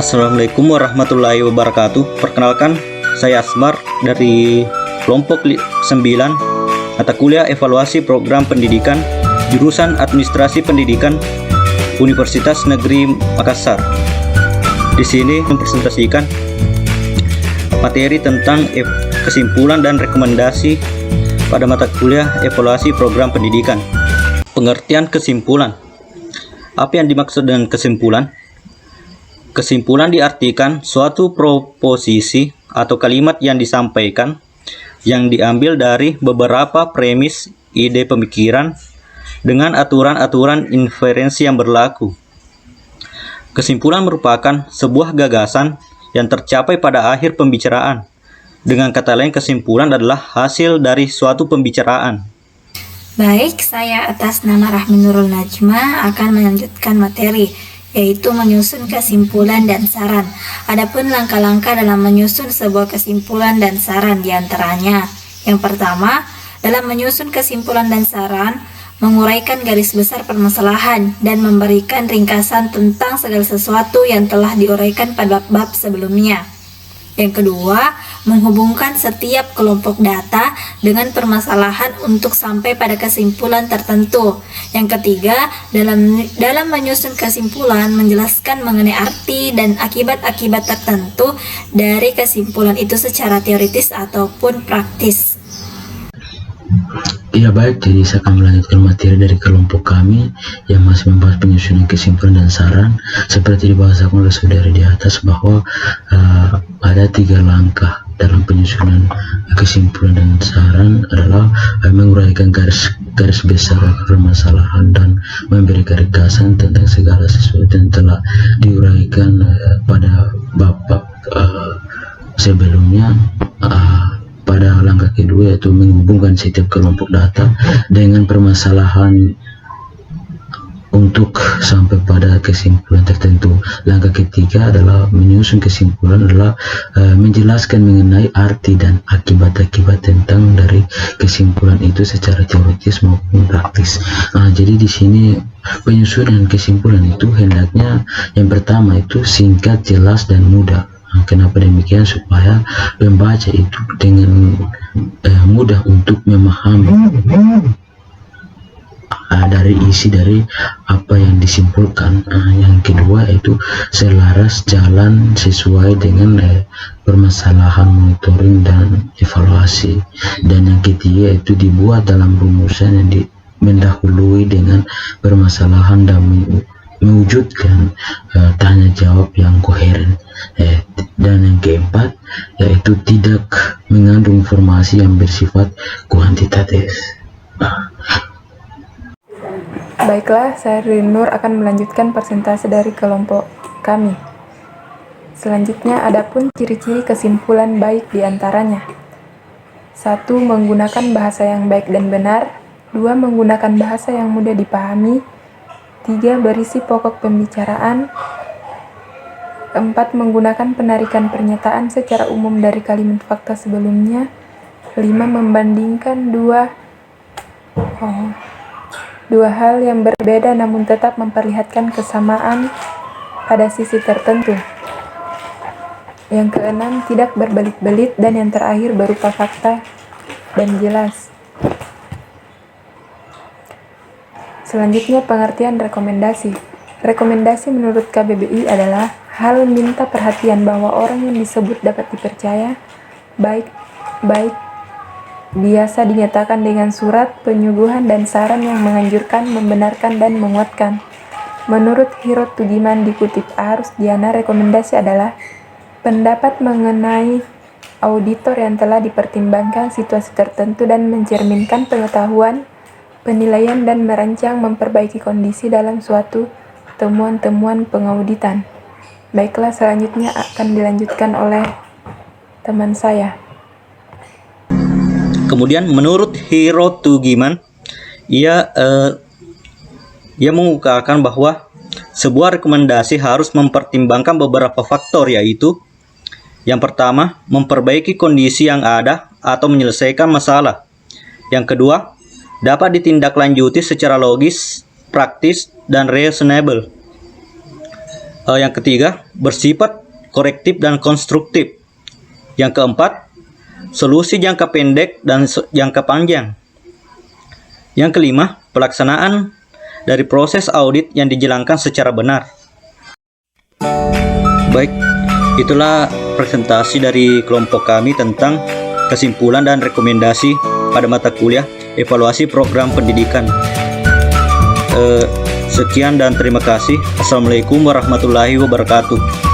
Assalamualaikum warahmatullahi wabarakatuh. Perkenalkan, saya Asmar dari kelompok 9 mata kuliah evaluasi program pendidikan jurusan Administrasi Pendidikan Universitas Negeri Makassar. Di sini mempresentasikan materi tentang kesimpulan dan rekomendasi pada mata kuliah evaluasi program pendidikan. Pengertian kesimpulan. Apa yang dimaksud dengan kesimpulan? Kesimpulan diartikan suatu proposisi atau kalimat yang disampaikan yang diambil dari beberapa premis ide pemikiran dengan aturan-aturan inferensi yang berlaku. Kesimpulan merupakan sebuah gagasan yang tercapai pada akhir pembicaraan. Dengan kata lain, kesimpulan adalah hasil dari suatu pembicaraan. Baik, saya atas nama Rahmi Nurul Najma akan melanjutkan materi, yaitu menyusun kesimpulan dan saran. Adapun langkah-langkah dalam menyusun sebuah kesimpulan dan saran diantaranya. Yang pertama, dalam menyusun kesimpulan dan saran, menguraikan garis besar permasalahan dan memberikan ringkasan tentang segala sesuatu yang telah diuraikan pada bab-bab sebelumnya. Yang kedua, menghubungkan setiap kelompok data dengan permasalahan untuk sampai pada kesimpulan tertentu. Yang ketiga, dalam menyusun kesimpulan, menjelaskan mengenai arti dan akibat-akibat tertentu dari kesimpulan itu secara teoritis ataupun praktis. Ya baik, jadi saya akan melanjutkan materi dari kelompok kami yang masih membahas penyusunan kesimpulan dan saran. Seperti dibahasakan oleh saudara di atas bahwa ada 3 langkah dalam penyusunan kesimpulan dan saran adalah menguraikan garis besar permasalahan dan memberikan ringkasan tentang segala sesuatu yang telah diuraikan pada bab-bab sebelumnya. Pada langkah kedua, yaitu menghubungkan setiap kelompok data dengan permasalahan untuk sampai pada kesimpulan tertentu. Langkah ketiga adalah menyusun kesimpulan adalah menjelaskan mengenai arti dan akibat-akibat tentang dari kesimpulan itu secara teoritis maupun praktis. Jadi di sini penyusunan kesimpulan itu hendaknya yang pertama itu singkat, jelas, dan mudah. Kenapa demikian? Supaya pembaca itu dengan mudah untuk memahami dari isi dari apa yang disimpulkan. Yang kedua itu selaras jalan sesuai dengan permasalahan monitoring dan evaluasi. Dan yang ketiga itu dibuat dalam rumusan yang mendahului dengan permasalahan dan mewujudkan tanya jawab yang koheren. Dan yang keempat yaitu tidak mengandung informasi yang bersifat kuantitatif. Baiklah, saya Rinur akan melanjutkan presentasi dari kelompok kami. Selanjutnya, adapun ciri-ciri kesimpulan baik diantaranya. 1. Menggunakan bahasa yang baik dan benar. 2. Menggunakan bahasa yang mudah dipahami. 3. Berisi pokok pembicaraan. 4. Menggunakan penarikan pernyataan secara umum dari kalimat fakta sebelumnya. 5. Membandingkan dua hal yang berbeda namun tetap memperlihatkan kesamaan pada sisi tertentu. Yang keenam, tidak berbelit-belit. Dan yang terakhir, berupa fakta dan jelas. Selanjutnya, pengertian rekomendasi. Rekomendasi menurut KBBI adalah hal minta perhatian bahwa orang yang disebut dapat dipercaya, baik biasa dinyatakan dengan surat, penyuluhan, dan saran yang menganjurkan, membenarkan, dan menguatkan. Menurut Hirot Tugiman dikutip Arus Diana, rekomendasi adalah pendapat mengenai auditor yang telah dipertimbangkan situasi tertentu dan mencerminkan pengetahuan, penilaian, dan merancang memperbaiki kondisi dalam suatu temuan-temuan pengauditan. Baiklah, selanjutnya akan dilanjutkan oleh teman saya. Kemudian menurut Hirot Tugiman, ia mengungkapkan bahwa sebuah rekomendasi harus mempertimbangkan beberapa faktor, yaitu yang pertama, memperbaiki kondisi yang ada atau menyelesaikan masalah. Yang kedua, dapat ditindaklanjuti secara logis, praktis, dan reasonable. Yang ketiga, bersifat korektif dan konstruktif. Yang keempat, solusi jangka pendek dan jangka panjang. Yang kelima, pelaksanaan dari proses audit yang dijalankan secara benar. Baik, itulah presentasi dari kelompok kami tentang kesimpulan dan rekomendasi pada mata kuliah evaluasi program pendidikan. Sekian dan terima kasih. Assalamualaikum warahmatullahi wabarakatuh.